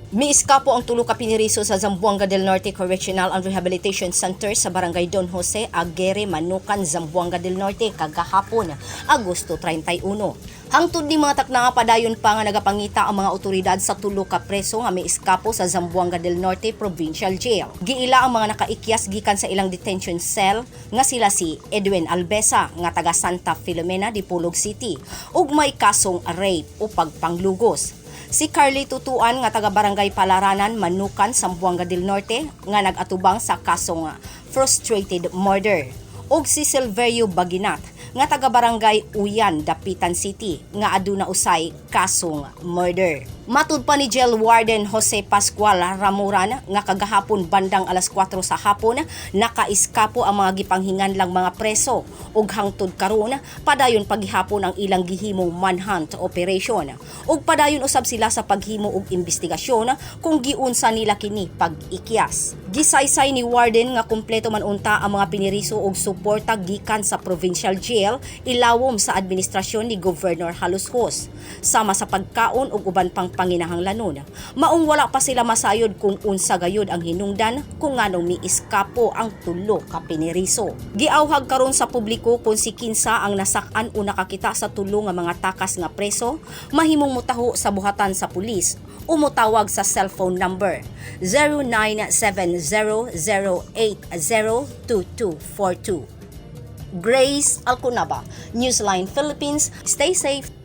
Miiskapo ang tulo ka piniriso sa Zamboanga del Norte Correctional and Rehabilitation Center sa Barangay Don Jose, Aguirre, Manukan, Zamboanga del Norte kagahapon, Agosto 31. Hangtod ni mga takna padayon pa nga nagapangita ang mga otoridad sa tulo ka preso nga miiskapo sa Zamboanga del Norte Provincial Jail. Giila ang mga nakaikyas gikan sa ilang detention cell nga sila si Edwin Albesa nga taga Santa Filomena, Dipolog City ug may kasong rape o pagpanglugos. Si Carly Tutuan nga taga Barangay Palaranan, Manukan, Zamboanga del Norte nga nagatubang sa kasong frustrated murder. Ug si Silverio Baginat nga taga Barangay Uyan, Dapitan City nga aduna usay kasong murder. Matud pa ni Jail Warden Jose Pascual Ramuran nga kagahapon bandang alas 4 sa hapon nakaiskapo ang mga gipanghingan lang mga preso ug hangtod karon padayon paghihapon ang ilang gihimong manhunt operation ug padayon usab sila sa paghimo og investigasyon kung giunsa nila kini pag-ikyas. Gisaysay ni Warden nga kumpleto man unta ang mga piniriso og suporta gikan sa Provincial Jail ilawom sa administrasyon ni Governor Halushos sama sa pagkaon ug uban pang panginahanglanon. Maong wala pa sila masayod kung unsa gayud ang hinungdan kung nganong miiskapo ang tulo ka piniriso. Giawhag karon sa publiko kung si kinsa ang nasak-an o nakakita sa tulo nga mga takas nga preso, mahimong mutaho sa buhatan sa pulis o motawag sa cellphone number 0970-080-2242. Grace Alconaba, Newsline Philippines. Stay safe.